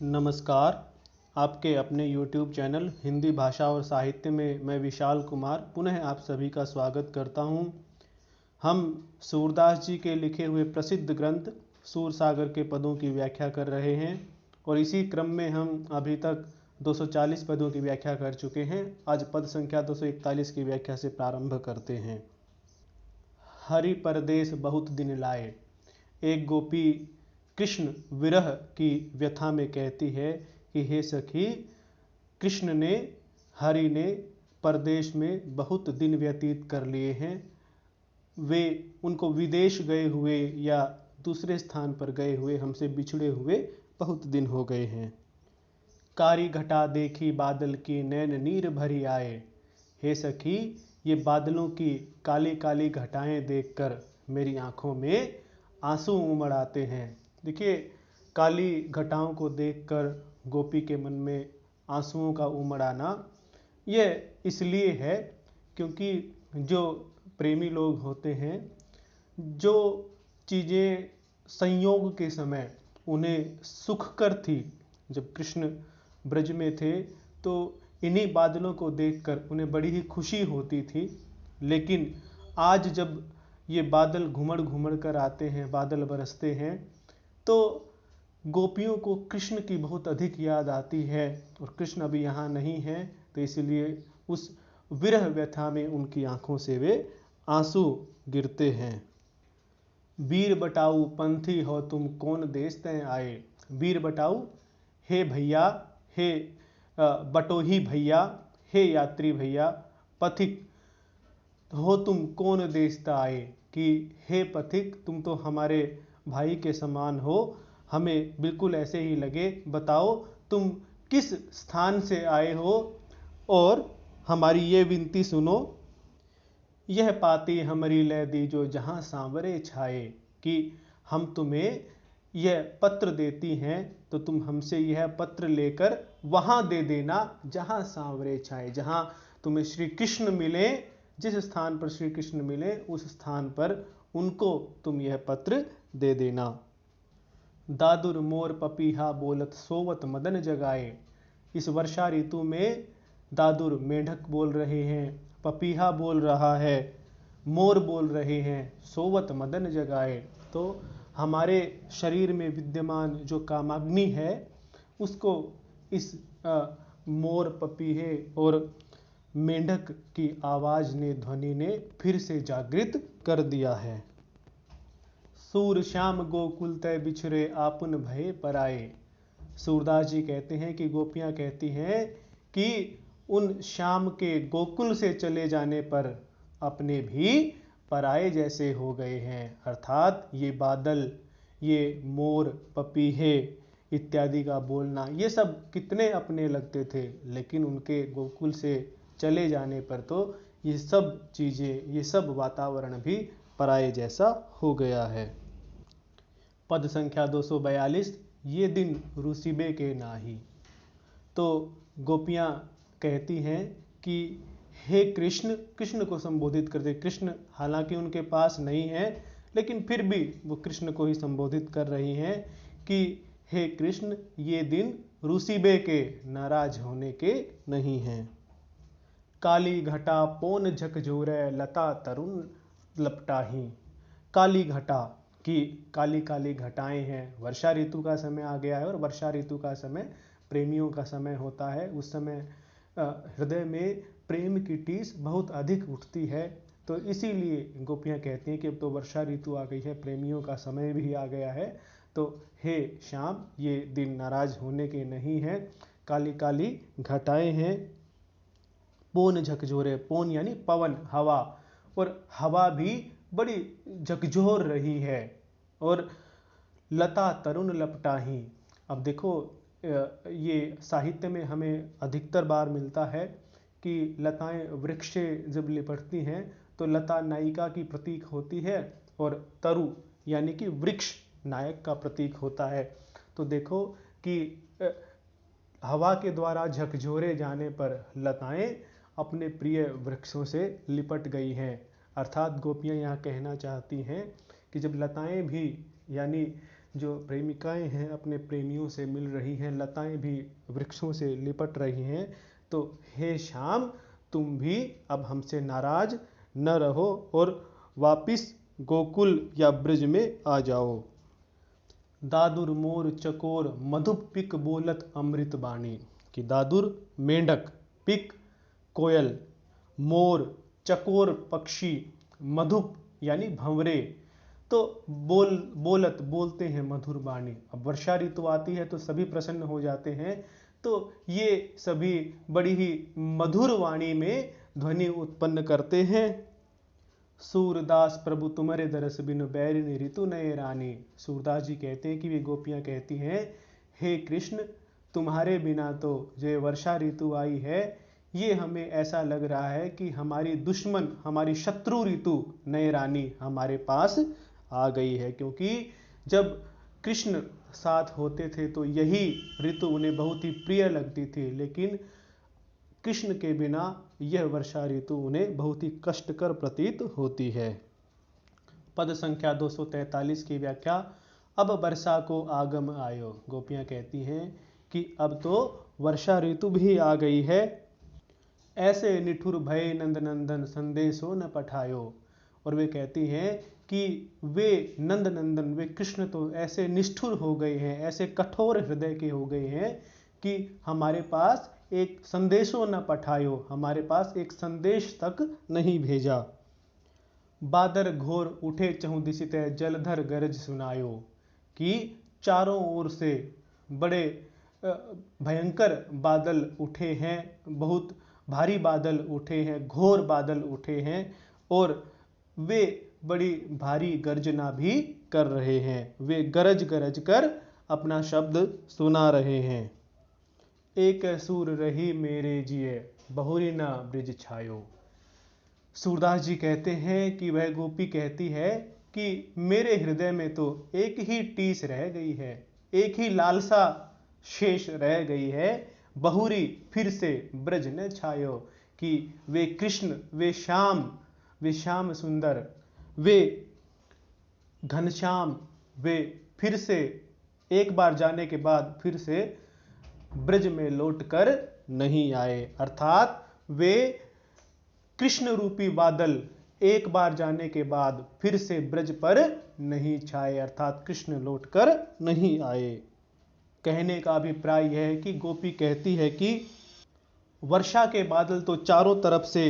नमस्कार। आपके अपने YouTube चैनल हिंदी भाषा और साहित्य में मैं विशाल कुमार पुनः आप सभी का स्वागत करता हूं। हम सूरदास जी के लिखे हुए प्रसिद्ध ग्रंथ सूरसागर के पदों की व्याख्या कर रहे हैं और इसी क्रम में हम अभी तक 240 पदों की व्याख्या कर चुके हैं। आज पद संख्या 241 की व्याख्या से प्रारंभ करते हैं। हरि परदेस बहुत दिन लाए। एक गोपी कृष्ण विरह की व्यथा में कहती है कि हे सखी, कृष्ण ने, हरि ने परदेश में बहुत दिन व्यतीत कर लिए हैं। वे उनको विदेश गए हुए या दूसरे स्थान पर गए हुए, हमसे बिछड़े हुए बहुत दिन हो गए हैं। कारी घटा देखी बादल की नैन नीर भरी आए। हे सखी, ये बादलों की काली काली घटाएं देखकर मेरी आंखों में आंसू उमड़ आते हैं। देखिए, काली घटाओं को देखकर गोपी के मन में आंसुओं का उमड़ आना यह इसलिए है क्योंकि जो प्रेमी लोग होते हैं, जो चीज़ें संयोग के समय उन्हें सुखकर थी, जब कृष्ण ब्रज में थे तो इन्हीं बादलों को देखकर उन्हें बड़ी ही खुशी होती थी। लेकिन आज जब ये बादल घुमड़ घुमड़ कर आते हैं, बादल बरसते हैं, तो गोपियों को कृष्ण की बहुत अधिक याद आती है और कृष्ण अभी यहाँ नहीं है, तो इसलिए उस विरह व्यथा में उनकी आंखों से वे आंसू गिरते हैं। वीर बटाऊ पंथी हो तुम कौन देश तय आए। वीर बटाऊ, हे भैया, हे बटोही भैया, हे यात्री भैया, पथिक हो तुम कौन देश तय आए, कि हे पथिक, तुम तो हमारे भाई के समान हो, हमें बिल्कुल ऐसे ही लगे। बताओ तुम किस स्थान से आए हो और हमारी ये विनती सुनो। यह पाती हमारी लै दीजो जहाँ सांवरे छाए, कि हम तुम्हें यह पत्र देती हैं तो तुम हमसे यह पत्र लेकर वहाँ दे देना जहाँ सांवरे छाए। जहाँ तुम्हें श्री कृष्ण मिले, जिस स्थान पर श्री कृष्ण मिले उस स्थान पर उनको तुम यह पत्र दे देना। दादुर मोर पपीहा बोलत सोवत मदन जगाए। इस वर्षा ऋतु में दादुर मेंढक बोल रहे हैं, पपीहा बोल रहा है, मोर बोल रहे हैं, सोवत मदन जगाए। तो हमारे शरीर में विद्यमान जो कामाग्नि है उसको इस मोर, पपीहे और मेंढक की आवाज ने, ध्वनि ने फिर से जागृत कर दिया है। सूर श्याम गोकुल तय बिछुरे आपुन भये पराए। सूरदास जी कहते हैं कि गोपियां कहती हैं कि उन श्याम के गोकुल से चले जाने पर अपने भी पराए जैसे हो गए हैं। अर्थात ये बादल, ये मोर, पपीहे इत्यादि का बोलना, ये सब कितने अपने लगते थे, लेकिन उनके गोकुल से चले जाने पर तो ये सब चीज़ें, ये सब वातावरण भी पराये जैसा हो गया है। पद संख्या 242, ये दिन रुसिबे के नाही। तो गोपियाँ कहती हैं कि हे कृष्ण, कृष्ण को संबोधित करते। कृष्ण हालांकि उनके पास नहीं है, लेकिन फिर भी वो कृष्ण को ही संबोधित कर रही हैं कि हे कृष्ण, ये दिन रुसिबे के, नाराज होने के नहीं हैं। काली घटा पोन झकझोरे लता तरुण लपटाही। काली घटा की काली काली घटाएं हैं। वर्षा ऋतु का समय आ गया है और वर्षा ऋतु का समय प्रेमियों का समय होता है। उस समय हृदय में प्रेम की टीस बहुत अधिक उठती है। तो इसीलिए गोपियाँ कहती हैं कि अब तो वर्षा ऋतु आ गई है, प्रेमियों का समय भी आ गया है, तो हे श्याम, ये दिन नाराज होने के नहीं हैं। काली काली घटाएं हैं। पोन झकझोरे, पोन यानी पवन, हवा, और हवा भी बड़ी झकझोर रही है। और लता तरुण लपटाही। अब देखो, ये साहित्य में हमें अधिकतर बार मिलता है कि लताएं वृक्ष से जब लिपटती हैं तो लता नायिका की प्रतीक होती है और तरु यानी कि वृक्ष नायक का प्रतीक होता है। तो देखो कि हवा के द्वारा झकझोरे जाने पर लताएं अपने प्रिय वृक्षों से लिपट गई हैं। अर्थात गोपियाँ यहाँ कहना चाहती हैं कि जब लताएं भी, यानी जो प्रेमिकाएं हैं अपने प्रेमियों से मिल रही हैं, लताएं भी वृक्षों से लिपट रही हैं, तो हे श्याम तुम भी अब हमसे नाराज न रहो और वापिस गोकुल या ब्रज में आ जाओ। दादुर मोर चकोर मधुप पिक बोलत अमृत बाणी, कि दादुर मेंढक, पिक कोयल, मोर चकोर पक्षी, मधुप यानी भंवरे, तो बोलत बोलते हैं मधुर वाणी। अब वर्षा ऋतु आती है तो सभी प्रसन्न हो जाते हैं, तो ये सभी बड़ी ही मधुर वाणी में ध्वनि उत्पन्न करते हैं। सूरदास प्रभु तुम्हारे दरस बिनु बैरिनी ऋतु नए रानी। सूरदास जी कहते हैं कि वे गोपियां कहती हैं, हे कृष्ण तुम्हारे बिना तो जो वर्षा ऋतु आई है, ये हमें ऐसा लग रहा है कि हमारी दुश्मन, हमारी शत्रु ऋतु नए रानी हमारे पास आ गई है। क्योंकि जब कृष्ण साथ होते थे तो यही ऋतु उन्हें बहुत ही प्रिय लगती थी, लेकिन कृष्ण के बिना यह वर्षा ऋतु उन्हें बहुत ही कष्टकर प्रतीत होती है। पद संख्या 243 की व्याख्या, अब वर्षा को आगम आयो। गोपियां कहती हैं कि अब तो वर्षा ऋतु भी आ गई है। ऐसे निठुर भय नंद नंदन संदेशो न पठायो। और वे कहती हैं कि वे नंद नंदन, वे कृष्ण तो ऐसे निष्ठुर हो गए हैं, ऐसे कठोर हृदय के हो गए हैं कि हमारे पास एक संदेशो न पठायो, हमारे पास एक संदेश तक नहीं भेजा। बादर घोर उठे चहुं दिसिते जलधर गरज सुनायो, कि चारों ओर से बड़े भयंकर बादल उठे हैं, बहुत भारी बादल उठे हैं, घोर बादल उठे हैं, और वे बड़ी भारी गर्जना भी कर रहे हैं। वे गरज गरज कर अपना शब्द सुना रहे हैं। एक सूर रही मेरे जिए बहुरी न ब्रिज छायो। सूरदास जी कहते हैं कि वह गोपी कहती है कि मेरे हृदय में तो एक ही टीस रह गई है, एक ही लालसा शेष रह गई है, बहुरी फिर से ब्रज न छायो, कि वे कृष्ण, वे श्याम सुंदर, वे घनश्याम, वे फिर से एक बार जाने के बाद फिर से ब्रज में लौटकर नहीं आए। अर्थात वे कृष्ण रूपी बादल एक बार जाने के बाद फिर से ब्रज पर नहीं छाए, अर्थात कृष्ण लौटकर नहीं आए। कहने का अभिप्राय यह है कि गोपी कहती है कि वर्षा के बादल तो चारों तरफ से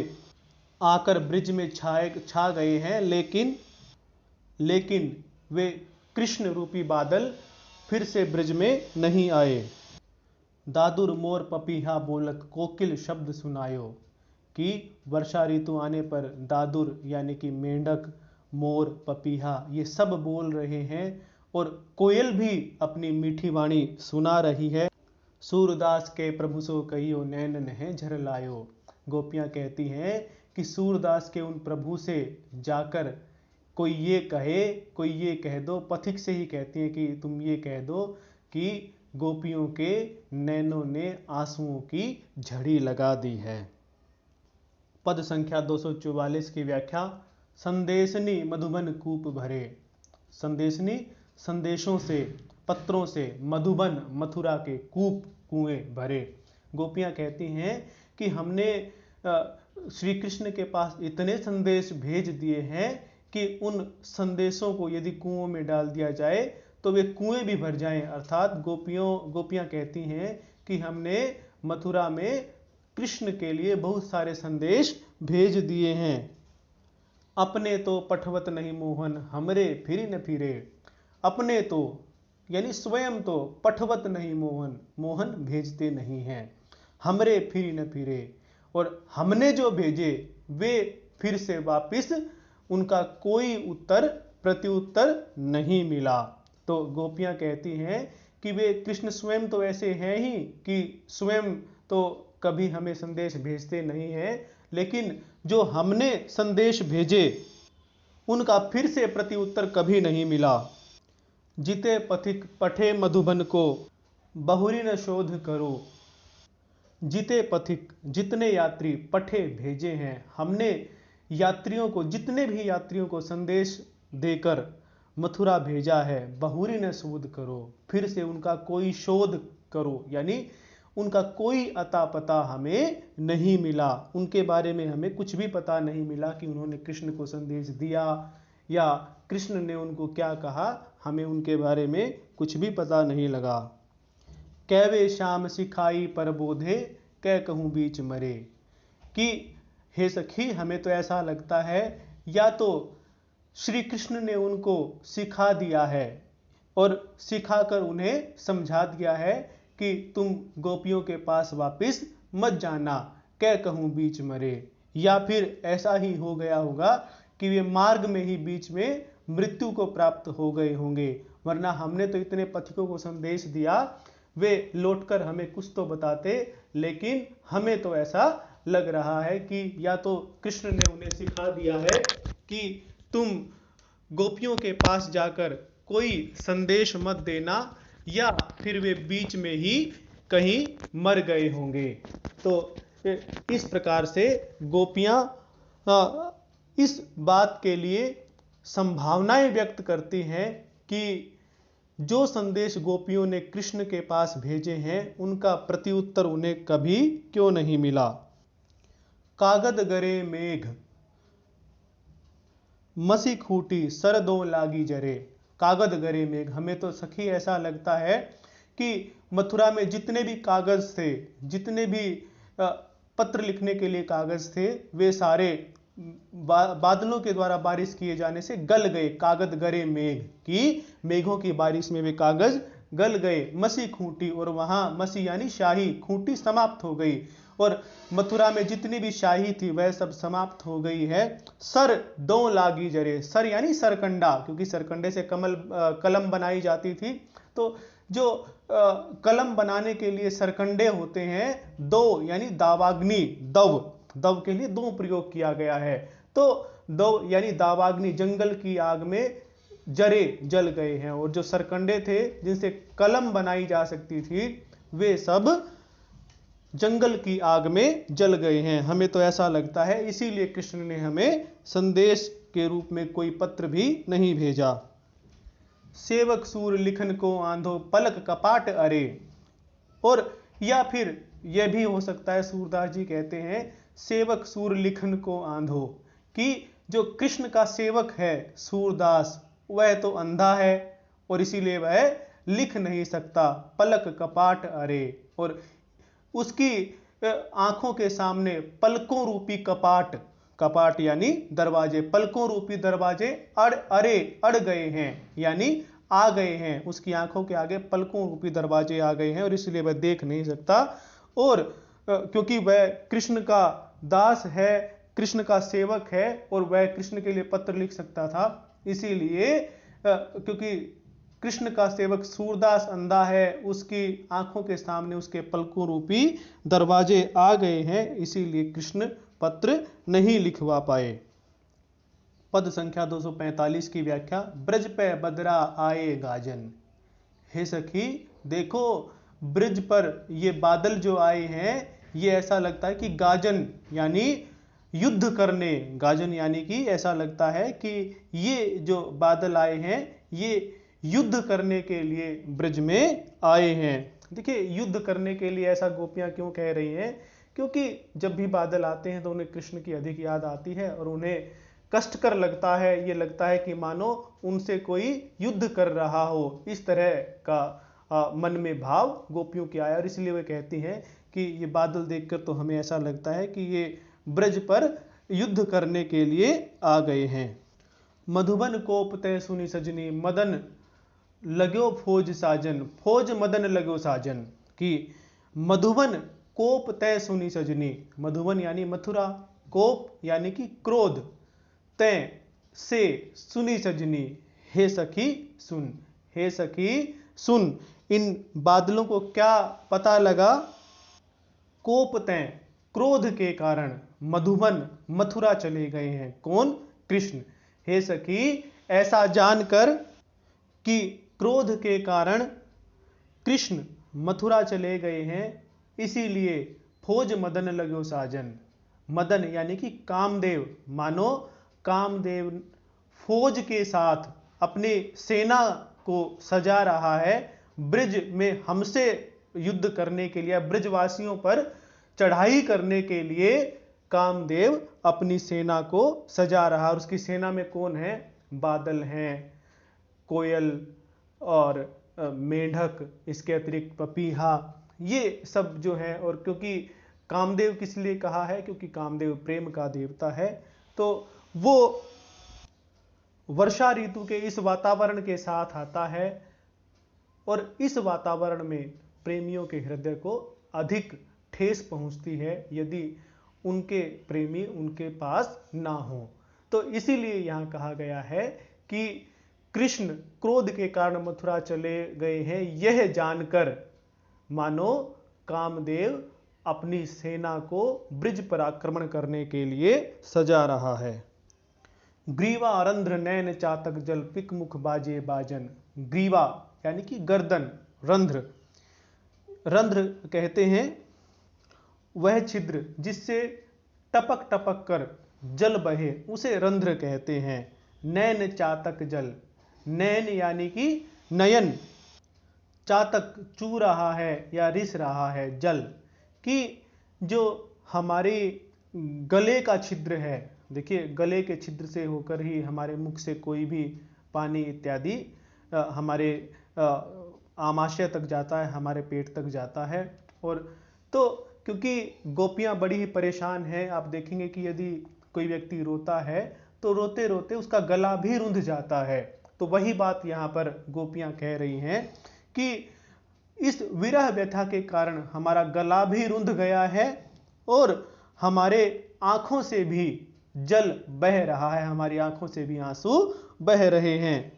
आकर ब्रिज में छा गए हैं, लेकिन वे कृष्ण रूपी बादल फिर से ब्रिज में नहीं आए। दादुर मोर पपीहा बोलत कोकिल शब्द सुनायो, कि वर्षा ऋतु आने पर दादुर यानी कि मेंढक, मोर, पपीहा ये सब बोल रहे हैं और कोयल भी अपनी मीठी वाणी सुना रही है। सूरदास के प्रभु सो कहियो नैन नहे झर लायो। गोपियां कहती हैं कि सूरदास के उन प्रभु से जाकर कोई ये कहे, कोई ये कह दो, पथिक से ही कहती हैं कि तुम ये कह दो कि गोपियों के नैनों ने आंसुओं की झड़ी लगा दी है। पद संख्या 244 की व्याख्या, संदेशनी मधुबन कूप भरे। संदेशनी संदेशों से, पत्रों से, मधुबन मथुरा के कूप कुएं भरे। गोपियां कहती हैं कि हमने श्री कृष्ण के पास इतने संदेश भेज दिए हैं कि उन संदेशों को यदि कुओं में डाल दिया जाए तो वे कुएं भी भर जाएं। अर्थात गोपियां कहती हैं कि हमने मथुरा में कृष्ण के लिए बहुत सारे संदेश भेज दिए हैं। अपने तो पठवत नहीं मोहन हमरे फिरी न फिरे। अपने तो यानी स्वयं तो पठवत नहीं मोहन, मोहन भेजते नहीं हैं, हमरे फिरी न फिरे, और हमने जो भेजे वे फिर से वापिस उनका कोई उत्तर प्रत्युत्तर नहीं मिला। तो गोपियां कहती हैं कि वे कृष्ण स्वयं तो ऐसे हैं ही कि स्वयं तो कभी हमें संदेश भेजते नहीं हैं, लेकिन जो हमने संदेश भेजे उनका फिर से प्रत्युत्तर कभी नहीं मिला। जिते पथिक पठे मधुबन को बहुरी न शोध करो। जिते पथिक जितने यात्री पठे भेजे हैं, हमने यात्रियों को, जितने भी यात्रियों को संदेश देकर मथुरा भेजा है, बहुरी न सूद करो, फिर से उनका कोई शोध करो, यानी उनका कोई अता पता हमें नहीं मिला, उनके बारे में हमें कुछ भी पता नहीं मिला कि उन्होंने कृष्ण को संदेश दिया या कृष्ण ने उनको क्या कहा, हमें उनके बारे में कुछ भी पता नहीं लगा। कैवे श्याम सिखाई पर बोधे, कै कहूँ बीच मरे, कि हे सखी हमें तो ऐसा लगता है या तो श्री कृष्ण ने उनको सिखा दिया है और सिखाकर उन्हें समझा दिया है कि तुम गोपियों के पास वापस मत जाना, कै कहूँ बीच मरे, या फिर ऐसा ही हो गया होगा कि वे मार्ग में ही बीच में मृत्यु को प्राप्त हो गए होंगे, वरना हमने तो इतने पथिकों को संदेश दिया, वे लौटकर हमें कुछ तो बताते, लेकिन हमें तो ऐसा लग रहा है कि या तो कृष्ण ने उन्हें सिखा दिया है कि तुम गोपियों के पास जाकर कोई संदेश मत देना, या फिर वे बीच में ही कहीं मर गए होंगे। तो इस प्रकार से गोपियां इस बात के लिए संभावनाएं व्यक्त करती हैं कि जो संदेश गोपियों ने कृष्ण के पास भेजे हैं उनका प्रत्युत्तर उन्हें कभी क्यों नहीं मिला। कागद गरे मेघ मसी खूटी सरदों लागी जरे, कागद गरे मेघ, हमें तो सखी ऐसा लगता है कि मथुरा में जितने भी कागज थे, जितने भी पत्र लिखने के लिए कागज थे, वे सारे बादलों के द्वारा बारिश किए जाने से गल गए। कागद गरे मेघ, की मेघों की बारिश में वे कागज गल गए। मसी खूंटी, और वहां मसी यानी शाही, खूंटी समाप्त हो गई, और मथुरा में जितनी भी शाही थी वह सब समाप्त हो गई है। सर दो लागी जरे, सर यानी सरकंडा, क्योंकि सरकंडे से कलम बनाई जाती थी, तो जो कलम बनाने के लिए सरकंडे होते हैं, दो यानी दावाग्नि, दव के लिए दो प्रयोग किया गया है, तो दो यानी दावाग्नि, जंगल की आग में जरे, जल गए हैं, और जो सरकंडे थे जिनसे कलम बनाई जा सकती थी वे सब जंगल की आग में जल गए हैं। हमें तो ऐसा लगता है इसीलिए कृष्ण ने हमें संदेश के रूप में कोई पत्र भी नहीं भेजा। सेवक सूर लिखन को आंधो, पलक कपाट अरे, और या फिर यह भी हो सकता है, सूरदास जी कहते हैं सेवक सूर लिखन को आंधो, कि जो कृष्ण का सेवक है सूरदास वह तो अंधा है और इसीलिए वह लिख नहीं सकता। पलक कपाट अरे, और उसकी आंखों के सामने पलकों रूपी कपाट, कपाट यानी दरवाजे, पलकों रूपी दरवाजे अड़ गए हैं, यानी आ गए हैं, उसकी आंखों के आगे पलकों रूपी दरवाजे आ गए हैं और इसलिए वह देख नहीं सकता। और क्योंकि वह कृष्ण का दास है, कृष्ण का सेवक है और वह कृष्ण के लिए पत्र लिख सकता था, इसीलिए क्योंकि कृष्ण का सेवक सूरदास अंधा है, उसकी आंखों के सामने उसके पलकों रूपी दरवाजे आ गए हैं, इसीलिए कृष्ण पत्र नहीं लिखवा पाए। पद संख्या 245 की व्याख्या। ब्रज पे बदरा आए गाजन, हे सखी देखो ब्रज पर ये बादल जो आए हैं ये ऐसा लगता है कि गाजन यानी युद्ध करने, गाजन यानी कि ऐसा लगता है कि ये जो बादल आए हैं ये युद्ध करने के लिए ब्रज में आए हैं। देखिए युद्ध करने के लिए ऐसा गोपियां क्यों कह रही हैं, क्योंकि जब भी बादल आते हैं तो उन्हें कृष्ण की अधिक याद आती है और उन्हें कष्टकर लगता है, ये लगता है कि मानो उनसे कोई युद्ध कर रहा हो, इस तरह का मन में भाव गोपियों के आया और इसलिए वे कहती हैं कि ये बादल देखकर तो हमें ऐसा लगता है कि ये ब्रज पर युद्ध करने के लिए आ गए हैं। मधुबन कोप तय सुनी सजनी, मदन लगो फौज साजन, फौज मदन लगो साजन, कि मधुबन कोप तय सुनी सजनी, मधुबन यानी मथुरा, कोप यानी कि क्रोध, तय से सुनी सजनी, हे सखी सुन, हे सखी सुन, इन बादलों को क्या पता लगा, कोप तय क्रोध के कारण मधुबन मथुरा चले गए हैं, कौन, कृष्ण, हे सखी ऐसा जानकर कि क्रोध के कारण कृष्ण मथुरा चले गए हैं, इसीलिए फौज मदन लगो साजन, मदन यानी कि कामदेव, मानो कामदेव फौज के साथ अपनी सेना को सजा रहा है ब्रिज में हमसे युद्ध करने के लिए, ब्रिजवासियों पर चढ़ाई करने के लिए कामदेव अपनी सेना को सजा रहा है। और उसकी सेना में कौन है? बादल हैं, कोयल और मेंढक, इसके अतिरिक्त पपीहा, ये सब जो है। और क्योंकि कामदेव किस लिए कहा है? क्योंकि कामदेव प्रेम का देवता है। तो वो वर्षा ऋतु के इस वातावरण के साथ आता है और इस वातावरण में प्रेमियों के हृदय को अधिक ठेस पहुंचती है यदि उनके प्रेमी उनके पास ना हो। तो इसीलिए यहां कहा गया है कि कृष्ण क्रोध के कारण मथुरा चले गए हैं, यह जानकर मानो कामदेव अपनी सेना को ब्रिज पर आक्रमण करने के लिए सजा रहा है। ग्रीवा रंध्र नैन चातक जल पिक मुख बाजे बाजन। ग्रीवा यानी कि गर्दन, रंध्र, रंध्र कहते हैं वह छिद्र जिससे टपक टपक कर जल बहे, उसे रंध्र कहते हैं। नैन चातक जल, नैन यानी कि नयन, चातक चू रहा है या रिस रहा है जल, कि जो हमारे गले का छिद्र है, देखिए गले के छिद्र से होकर ही हमारे मुख से कोई भी पानी इत्यादि हमारे आमाशय तक जाता है, हमारे पेट तक जाता है। और तो क्योंकि गोपियां बड़ी ही परेशान हैं, आप देखेंगे कि यदि कोई व्यक्ति रोता है तो रोते रोते उसका गला भी रुंध जाता है। तो वही बात यहाँ पर गोपियां कह रही हैं कि इस विरह व्यथा के कारण हमारा गला भी रुंध गया है और हमारे आंखों से भी जल बह रहा है, हमारी आंखों से भी आंसू बह रहे हैं।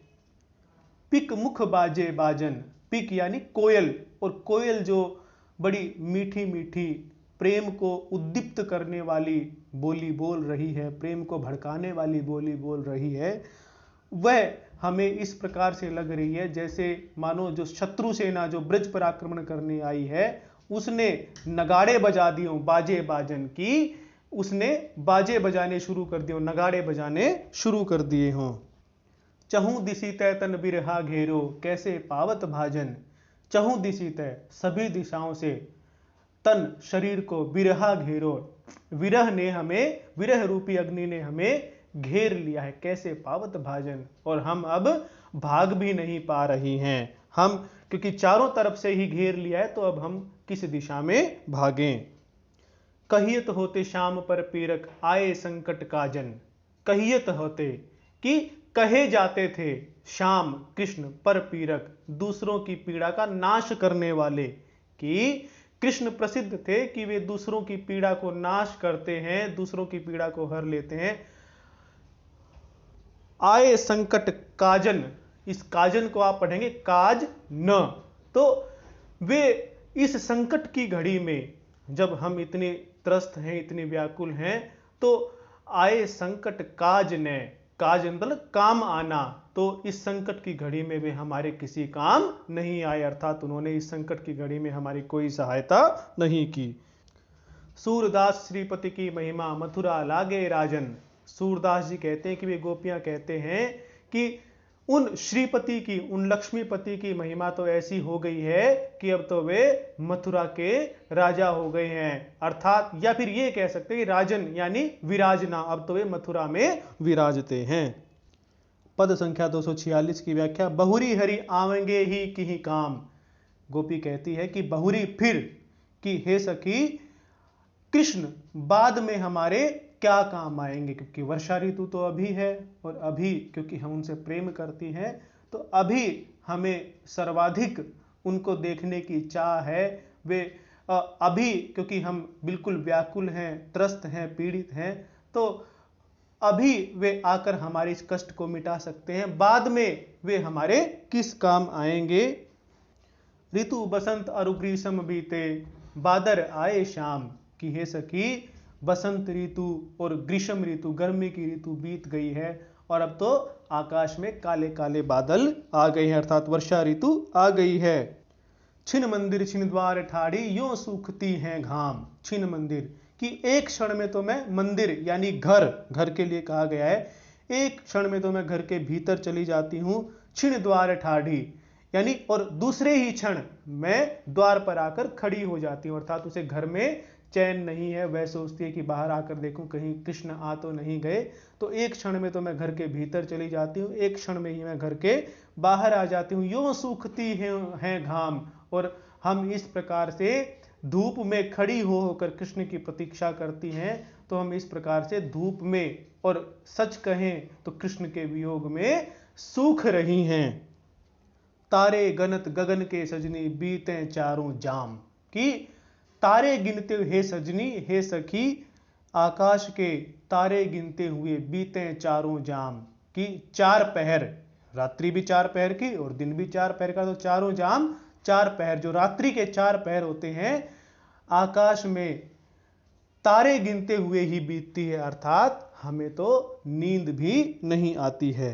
पिक मुख बाजे बाजन, पिक यानी कोयल, और कोयल जो बड़ी मीठी मीठी प्रेम को उद्दीप्त करने वाली बोली बोल रही है, प्रेम को भड़काने वाली बोली बोल रही है, वह हमें इस प्रकार से लग रही है जैसे मानो जो शत्रु सेना जो ब्रज पर आक्रमण करने आई है उसने नगाड़े बजा दिए, बाजे बाजन की, उसने बाजे बजाने शुरू कर दिए, नगाड़े बजाने शुरू कर दिए हों। चहु दिशी तय तन बिरहा घेरो, कैसे पावत भाजन। चहु दिशी तय, सभी दिशाओं से, तन शरीर को, बिरहा घेरो, विरह ने हमें, विरह रूपी अग्नि ने हमें घेर लिया है, कैसे पावत भाजन, और हम अब भाग भी नहीं पा रही हैं। हम क्योंकि चारों तरफ से ही घेर लिया है तो अब हम किस दिशा में भागें। कहियत होते शाम पर पीरक आए संकट काजन। कहियत होते कि कहे जाते थे श्याम कृष्ण पर पीरक, दूसरों की पीड़ा का नाश करने वाले, कि कृष्ण प्रसिद्ध थे कि वे दूसरों की पीड़ा को नाश करते हैं, दूसरों की पीड़ा को हर लेते हैं। आए संकट काजन, इस काजन को आप पढ़ेंगे काज न, तो वे इस संकट की घड़ी में जब हम इतने त्रस्त हैं, इतने व्याकुल हैं, तो आए संकट काज ने, काज मतलब काम आना, तो इस संकट की घड़ी में वे हमारे किसी काम नहीं आए, अर्थात उन्होंने इस संकट की घड़ी में हमारी कोई सहायता नहीं की। सूरदास श्रीपति की महिमा मथुरा लागे राजन। सूरदास जी कहते हैं कि वे गोपियां कहते हैं कि उन श्रीपति की, उन लक्ष्मीपति की महिमा तो ऐसी हो गई है कि अब तो वे मथुरा के राजा हो गए हैं, अर्थात या फिर ये कह सकते हैं राजन यानी विराजना, अब तो वे मथुरा में विराजते हैं। पद संख्या 246 की व्याख्या, बहुरी हरि आवेंगे ही किही काम। गोपी कहती है कि बहुरी फिर, कि हे सखी कृष्ण बाद में हमारे क्या काम आएंगे, क्योंकि वर्षा ऋतु तो अभी है और अभी क्योंकि हम उनसे प्रेम करती हैं तो अभी हमें सर्वाधिक उनको देखने की चाह है। वे अभी क्योंकि हम बिल्कुल व्याकुल हैं, त्रस्त हैं, पीड़ित हैं, तो अभी वे आकर हमारे इस कष्ट को मिटा सकते हैं, बाद में वे हमारे किस काम आएंगे। ऋतु बसंत अरु ग्रीष्म बीते, बादर आए शाम, कि हे सखी बसंत ऋतु और ग्रीष्म ऋतु, गर्मी की ऋतु बीत गई है और अब तो आकाश में काले काले बादल आ गए हैं, अर्थात वर्षा ऋतु आ गई है। छिन मंदिर छिन द्वार ठाड़ी, यूं सूखती हैं घाम। छिन मंदिर, कि एक क्षण में तो मैं, मंदिर यानी घर, घर के लिए कहा गया है, एक क्षण में तो मैं घर के भीतर चली जाती हूँ, छिण द्वार ठाढ़ी, यानी और दूसरे ही क्षण मैं द्वार पर आकर खड़ी हो जाती हूँ। अर्थात उसे घर में चैन नहीं है, वह सोचती है कि बाहर आकर देखूं कहीं कृष्ण आ तो नहीं गए। तो एक क्षण में तो मैं घर के भीतर चली जाती हूँ, एक क्षण में ही मैं घर के बाहर आ जाती हूँ। यूं सूखती है घाम, और हम इस प्रकार से धूप में खड़ी हो होकर कृष्ण की प्रतीक्षा करती हैं। तो हम इस प्रकार से धूप में, और सच कहें तो कृष्ण के वियोग में सूख रही हैं। तारे गनत गगन के सजनी, बीते चारों जाम, कि तारे गिनते हुए, हे सजनी हे सखी, आकाश के तारे गिनते हुए बीते चारों जाम, कि चार पहर, रात्रि भी चार पहर की और दिन भी चार पहर का, तो चारों जाम चार पहर, जो रात्रि के चार पहर होते हैं, आकाश में तारे गिनते हुए ही बीतती है। अर्थात हमें तो नींद भी नहीं आती है।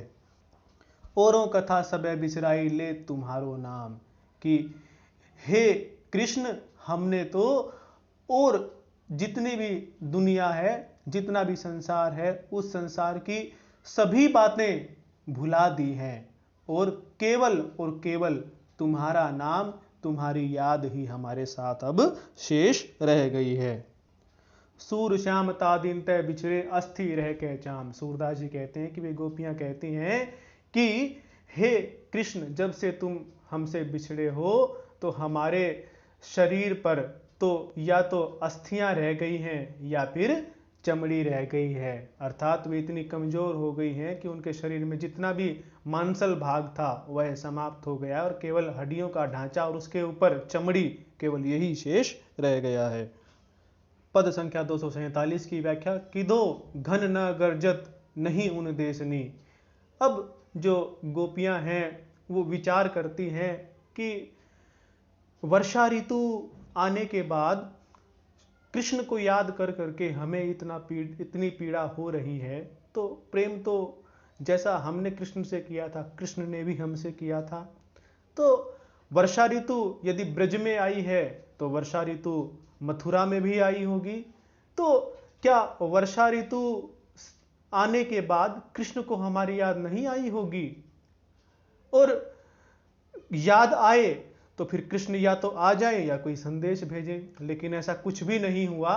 औरों कथा सबे बिसराई, ले तुम्हारो नाम, कि हे कृष्ण, हमने तो और जितनी भी दुनिया है, जितना भी संसार है, उस संसार की सभी बातें भुला दी हैं, और केवल तुम्हारा नाम, तुम्हारी याद ही हमारे साथ अब शेष रह गई है। सूर श्याम तादिन तय बिछड़े, अस्थि रह के चाम। सूरदास जी कहते हैं कि वे गोपियां कहती हैं कि हे कृष्ण, जब से तुम हमसे बिछड़े हो तो हमारे शरीर पर तो या तो अस्थियां रह गई हैं या फिर चमड़ी रह गई है। अर्थात वे इतनी कमजोर हो गई हैं कि उनके शरीर में जितना भी मांसल भाग था वह समाप्त हो गया, और केवल हड्डियों का ढांचा और उसके ऊपर चमड़ी, केवल यही शेष रह गया है। पद संख्या 247 की व्याख्या, किदो घन न गर्जत नहीं उन देशनी। अब जो गोपियां हैं वो विचार करती हैं कि वर्षा ऋतु आने के बाद कृष्ण को याद कर करके हमें इतनी पीड़ा हो रही है, तो प्रेम तो जैसा हमने कृष्ण से किया था, कृष्ण ने भी हमसे किया था। तो वर्षा ऋतु यदि ब्रज में आई है तो वर्षा ऋतु मथुरा में भी आई होगी। तो क्या वर्षा ऋतु आने के बाद कृष्ण को हमारी याद नहीं आई होगी? और याद आए तो फिर कृष्ण या तो आ जाए या कोई संदेश भेजें, लेकिन ऐसा कुछ भी नहीं हुआ।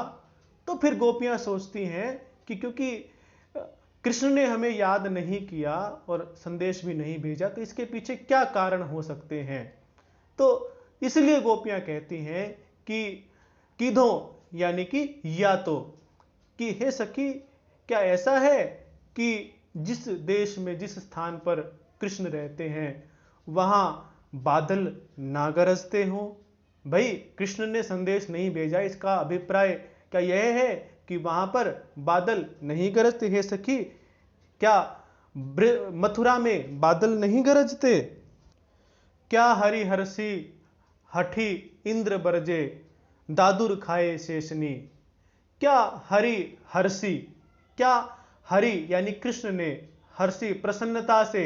तो फिर गोपियां सोचती हैं कि क्योंकि कृष्ण ने हमें याद नहीं किया और संदेश भी नहीं भेजा, तो इसके पीछे क्या कारण हो सकते हैं। तो इसलिए गोपियां कहती हैं कि किधो, यानी कि या तो, कि हे सखी, क्या ऐसा है कि जिस देश में, जिस स्थान पर कृष्ण रहते हैं, वहां बादल ना गरजते हो? भाई, कृष्ण ने संदेश नहीं भेजा, इसका अभिप्राय क्या यह है कि वहां पर बादल नहीं गरजते? हे सखी, क्या मथुरा में बादल नहीं गरजते? क्या हरि हर्षि हठी इंद्र बरजे, दादुर खाए शेषनी। क्या हरि हर्षि, क्या हरि यानी कृष्ण ने हर्षि प्रसन्नता से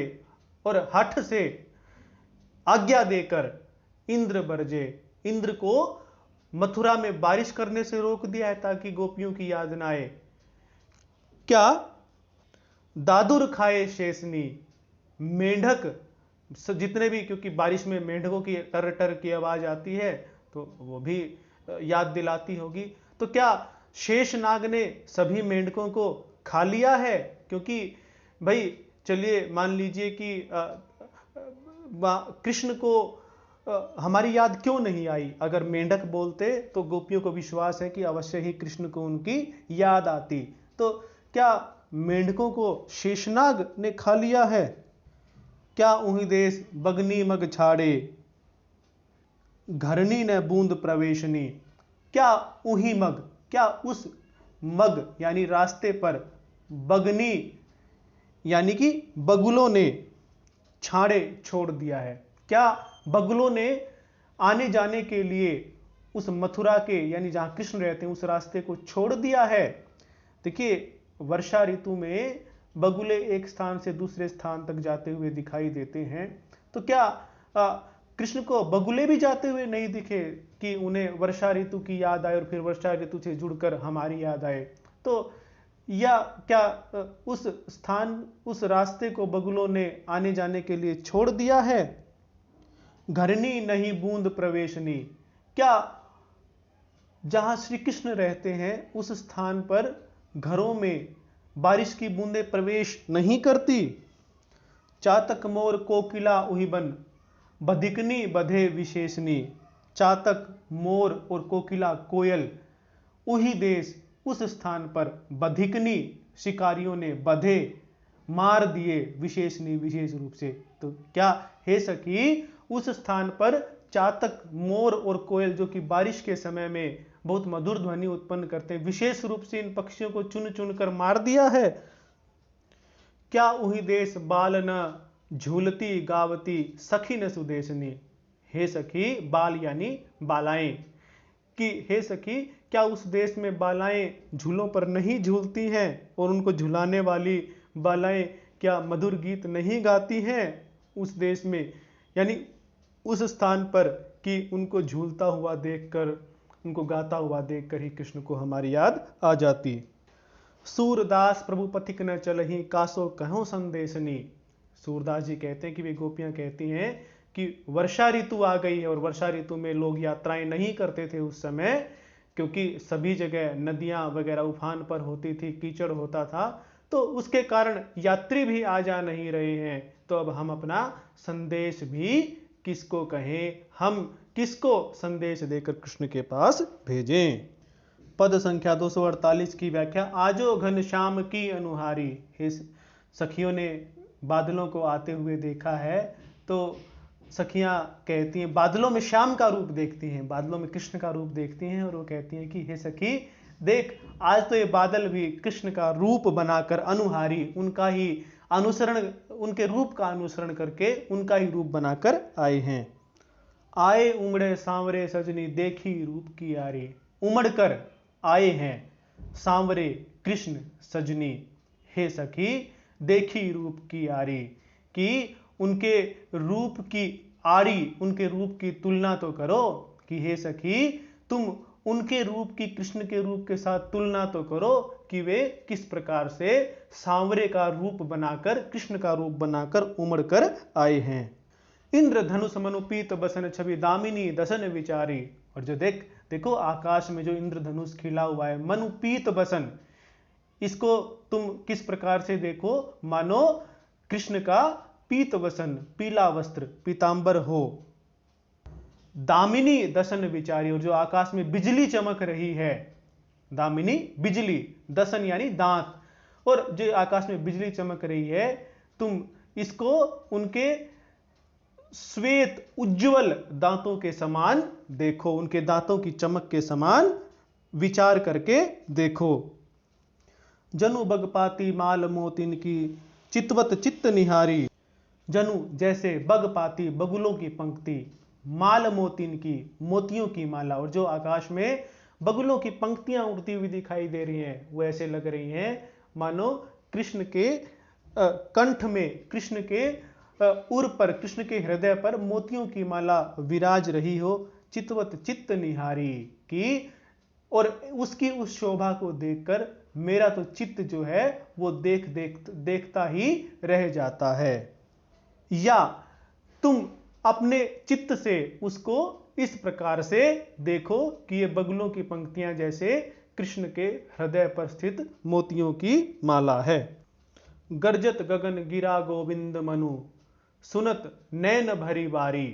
और हठ से आज्ञा देकर इंद्र बरजे, इंद्र को मथुरा में बारिश करने से रोक दिया है ताकि गोपियों की याद ना आए। क्या दादुर खाए शेषनी, मेंढक जितने भी, क्योंकि बारिश में मेंढकों की टर टर की आवाज आती है तो वो भी याद दिलाती होगी। तो क्या शेषनाग ने सभी मेंढकों को खा लिया है? क्योंकि भाई चलिए मान लीजिए कि कृष्ण को हमारी याद क्यों नहीं आई? अगर मेंढक बोलते तो गोपियों को विश्वास है कि अवश्य ही कृष्ण को उनकी याद आती। तो क्या मेंढकों को शेषनाग ने खा लिया है? क्या उही देश बगनी मग छाड़े, घरनी न बूंद प्रवेशनी। क्या उही मग, क्या उस मग यानी रास्ते पर बगनी यानी कि बगुलों ने छाड़े छोड़ दिया है? क्या बगुलों ने आने जाने के लिए उस मथुरा के यानी जहां कृष्ण रहते हैं उस रास्ते को छोड़ दिया है? देखिए, वर्षा ऋतु में बगुले एक स्थान से दूसरे स्थान तक जाते हुए दिखाई देते हैं। तो क्या कृष्ण को बगुले भी जाते हुए नहीं दिखे कि उन्हें वर्षा ऋतु की याद आए और फिर वर्षा ऋतु से जुड़कर हमारी याद आए? तो या क्या उस स्थान, उस रास्ते को बगुलों ने आने जाने के लिए छोड़ दिया है? घरनी नहीं बूंद प्रवेशनी, क्या जहां श्री कृष्ण रहते हैं उस स्थान पर घरों में बारिश की बूंदें प्रवेश नहीं करती? चातक मोर कोकिला उहिबन, बधिकनी बधे विशेषनी। चातक मोर और कोकिला कोयल उही देश, उस स्थान पर बधिकनी शिकारियों ने बधे, मार दिए, विशेषनी विशेष रूप से। तो क्या हे सखी, उस स्थान पर चातक मोर और कोयल जो कि बारिश के समय में बहुत मधुर ध्वनि उत्पन्न करते हैं, विशेष रूप से इन पक्षियों को चुन चुन कर मार दिया है? क्या उही देश बाल न झूलती गावती, सखी न सुदेशनी। हे सखी, बाल यानी बालाएं, कि हे सखी, क्या उस देश में बालाएं झूलों पर नहीं झूलती हैं और उनको झुलाने वाली बालाएं क्या मधुर गीत नहीं गाती हैं उस देश में, यानी उस स्थान पर, कि उनको झूलता हुआ देखकर, उनको गाता हुआ देखकर ही कृष्ण को हमारी याद आ जाती। सूरदास प्रभु पथिक न चलहि, कासो कहो संदेशनी। सूरदास जी कहते हैं कि वे गोपियां कहती हैं कि वर्षा ऋतु आ गई है, और वर्षा ऋतु में लोग यात्राएं नहीं करते थे उस समय, क्योंकि सभी जगह नदियां वगैरह उफान पर होती थी, कीचड़ होता था, तो उसके कारण यात्री भी आ जा नहीं रहे हैं। तो अब हम अपना संदेश भी किसको कहें, हम किसको संदेश देकर कृष्ण के पास भेजें? पद संख्या 248 की व्याख्या, आजो घन श्याम की अनुहारी। हे सखियों ने बादलों को आते हुए देखा है, तो सखियां कहती हैं, बादलों में श्याम का रूप देखती हैं, बादलों में कृष्ण का रूप देखती हैं, और वो कहती हैं कि हे सखी देख, आज तो ये बादल भी कृष्ण का रूप बनाकर, अनुहारी, उनका ही अनुसरण, उनके रूप का अनुसरण करके उनका ही रूप बनाकर आए हैं। आए उमड़े सांवरे सजनी, देखी रूप की यारी। उमड़ कर आए हैं सांवरे कृष्ण सजनी, हे सखी देखी रूप की आरी, कि उनके रूप की आड़ी, उनके रूप की तुलना तो करो, कि हे सखी तुम उनके रूप की कृष्ण के रूप के साथ तुलना तो करो, कि वे किस प्रकार से सांवरे का रूप बनाकर, कृष्ण का रूप बनाकर उमड़ कर आए हैं। इंद्रधनुष मनुपीत बसन, छवि दामिनी दसन विचारी। और जो देखो आकाश में जो इंद्रधनुष खिला हुआ है, मनुपीत बसन, इसको तुम किस प्रकार से देखो, मानो कृष्ण का पीत वसन, पीला वस्त्र, पीतांबर हो। दामिनी दसन विचारी, और जो आकाश में बिजली चमक रही है, दामिनी बिजली, दसन यानी दांत, और जो आकाश में बिजली चमक रही है, तुम इसको उनके श्वेत उज्ज्वल दांतों के समान देखो, उनके दांतों की चमक के समान विचार करके देखो। जनु बगपाती माल मोतिन की, चितवत चित्त निहारी। जनु जैसे बगपाती, बगुलों की पंक्ति, माल मोतिन की, मोतियों की माला, और जो आकाश में बगुलों की पंक्तियां उड़ती हुई दिखाई दे रही हैं, वो ऐसे लग रही हैं मानो कृष्ण के कंठ में, कृष्ण के उर पर, कृष्ण के हृदय पर मोतियों की माला विराज रही हो। चितवत चित्त निहारी, की और उसकी उस शोभा को देखकर मेरा तो चित्त जो है वो देखता ही रह जाता है। या तुम अपने चित्त से उसको इस प्रकार से देखो कि ये बगुलों की पंक्तियां जैसे कृष्ण के हृदय पर स्थित मोतियों की माला है। गर्जत गगन गिरा गोविंद मनु, सुनत नैन भरी बारी।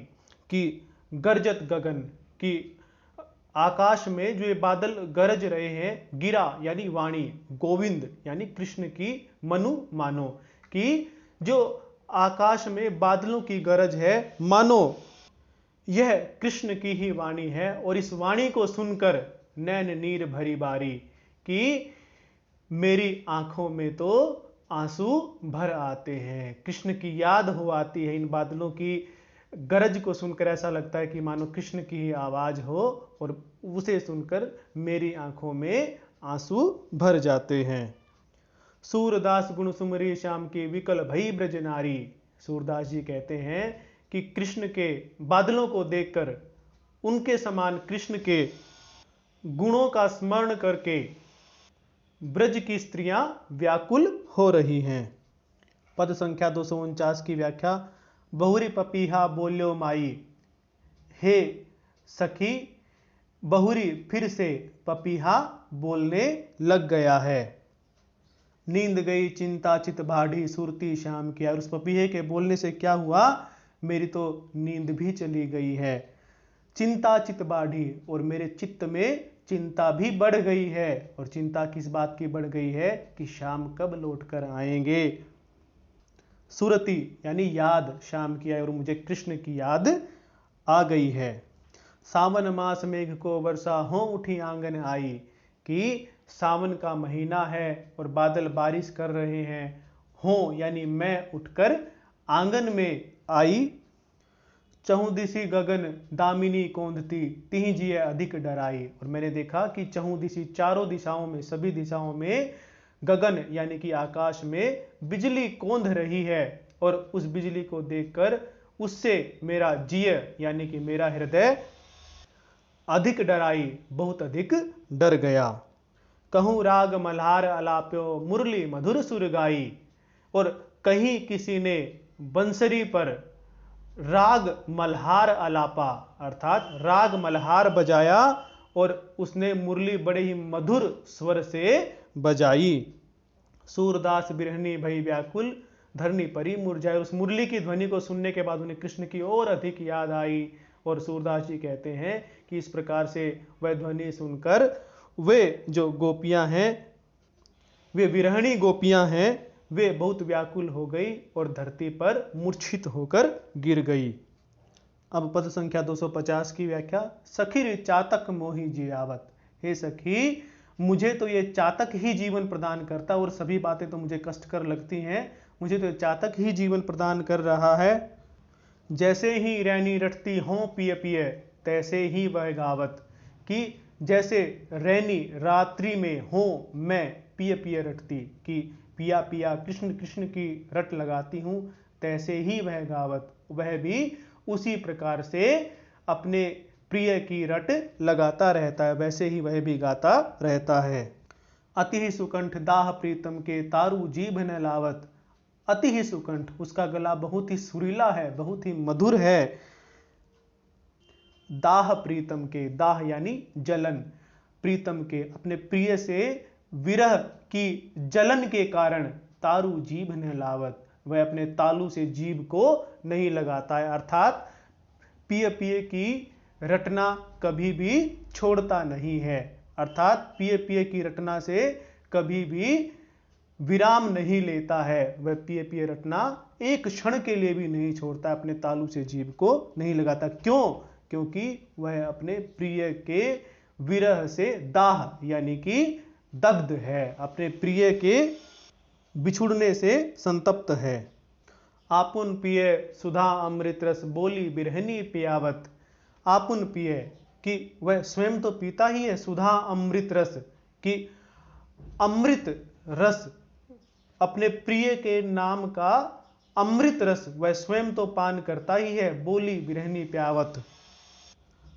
कि गर्जत गगन, की आकाश में जो ये बादल गरज रहे हैं, गिरा यानी वाणी, गोविंद यानी कृष्ण की, मनु मानो, कि जो आकाश में बादलों की गरज है, मानो यह कृष्ण की ही वाणी है, और इस वाणी को सुनकर नैन नीर भरी बारी, कि मेरी आंखों में तो आंसू भर आते हैं, कृष्ण की याद हो आती है। इन बादलों की गरज को सुनकर ऐसा लगता है कि मानो कृष्ण की ही आवाज हो, और उसे सुनकर मेरी आंखों में आंसू भर जाते हैं। सूरदास गुण सुमरी श्याम की, विकल भई ब्रज नारी। सूरदास जी कहते हैं कि कृष्ण के बादलों को देखकर, उनके समान कृष्ण के गुणों का स्मरण करके ब्रज की स्त्रियां व्याकुल हो रही हैं। पद संख्या 249 की व्याख्या। बहुरी पपीहा बोल्यो माई, हे सखी बहुरी फिर से पपीहा बोलने लग गया है। नींद गई चिंता चित बाढ़ी सुरती शाम की। और उस पपीहे के बोलने से क्या हुआ, मेरी तो नींद भी चली गई है। चिंता चित बाढ़ी, और मेरे चित्त में चिंता भी बढ़ गई है। और चिंता किस बात की बढ़ गई है कि शाम कब लौट कर आएंगे। सुरती यानी याद शाम की आई, और मुझे कृष्ण की याद आ गई है। सावन मास मेघ को वर्षा हो उठी आंगन आई, कि सावन का महीना है और बादल बारिश कर रहे हैं। हो यानी मैं उठकर आंगन में आई। चहुदिशी गगन दामिनी कौंधती, तिहि जिय अधिक डराई। और मैंने देखा कि चहुदिशी चारों दिशाओं में, सभी दिशाओं में गगन यानी कि आकाश में बिजली कौंध रही है। और उस बिजली को देखकर उससे मेरा जिय यानी कि मेरा हृदय अधिक डराई, बहुत अधिक डर गया। कहूँ राग मल्हार अलाप्यो मुरली मधुर सुर गाई। और कहीं किसी ने बंसरी पर राग मल्हार अलापा, अर्थात राग मल्हार बजाया, और उसने मुरली बड़े ही मधुर स्वर से बजाई। सूरदास बिरहनी भई व्याकुल धरनी परी मुरझाई। उस मुरली की ध्वनि को सुनने के बाद उन्हें कृष्ण की और अधिक याद आई। और सूरदास जी कहते हैं कि इस प्रकार से वह ध्वनि सुनकर वे जो गोपियां हैं, वे विरहणी गोपियां हैं, वे बहुत व्याकुल हो गई और धरती पर मूर्छित होकर गिर गई। अब पद संख्या 250 की व्याख्या। सखीर चातक मोहि जियावत, हे सखी मुझे तो ये चातक ही जीवन प्रदान करता, और सभी बातें तो मुझे कष्टकर लगती हैं, मुझे तो चातक ही जीवन प्रदान कर रहा है। जैसे ही रैनी रटती हों पिय पिय, तैसे ही वह गावत। कि जैसे रैनी रात्रि में हो मैं पिय पिय रटती, कि पिया पिया कृष्ण कृष्ण की रट लगाती हूँ, तैसे ही वह गावत, वह भी उसी प्रकार से अपने प्रिय की रट लगाता रहता है, वैसे ही वह भी गाता रहता है। अति ही सुकंठ दाह प्रीतम के तारू जीभ न लावत। अति ही सुकंठ, उसका गला बहुत ही सुरीला है, बहुत ही मधुर है। दाह प्रीतम के, दाह यानी जलन, प्रीतम के अपने प्रिय से विरह की जलन के कारण तारू जीभ न लावत, वह अपने तालू से जीभ को नहीं लगाता है। अर्थात पिय पिय की रटना कभी भी छोड़ता नहीं है। अर्थात पिय पिय की रटना से कभी भी विराम नहीं लेता है। वह पिय पिय रटना एक क्षण के लिए भी नहीं छोड़ता, अपने तालू से जीभ को नहीं लगाता। क्यों? क्योंकि वह अपने प्रिय के विरह से दाह यानी कि दग्ध है, अपने प्रिय के बिछुड़ने से संतप्त है। आपुन पिय सुधा अमृत रस बोली बिरहनी पियावत। आपुन पिय कि वह स्वयं तो पीता ही है सुधा अमृत रस, कि अमृत रस अपने प्रिय के नाम का अमृत रस वह स्वयं तो पान करता ही है। बोली विरहनी प्यावत,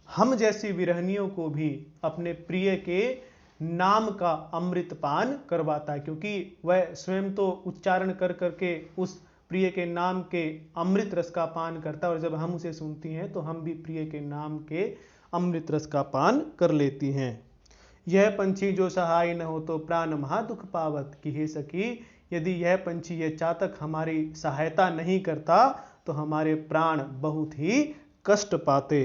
हम जैसी विरहनियों को भी अपने प्रिय के नाम का अमृत पान करवाता है, क्योंकि वह स्वयं तो उच्चारण कर करके उस प्रिय के नाम के अमृत रस का पान करता है, और जब हम उसे सुनती हैं तो हम भी प्रिय के नाम के अमृत रस का पान कर लेती हैं। यह पंछी जो सहाय न हो तो प्राण महा दुख पावत, कि हे सखी यदि यह पंछी, यह चातक हमारी सहायता नहीं करता तो हमारे प्राण बहुत ही कष्ट पाते।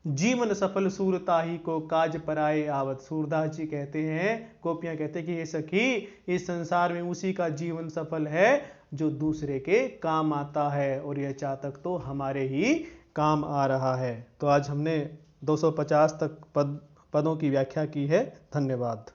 जीवन सफल सूरताही को काज पराए आवत। सूरदास जी कहते हैं, गोपियां कहते हैं कि हे सखी इस संसार में उसी का जीवन सफल है जो दूसरे के काम आता है, और यह चातक तो हमारे ही काम आ रहा है। तो आज हमने 250 तक पदों की व्याख्या की है। धन्यवाद।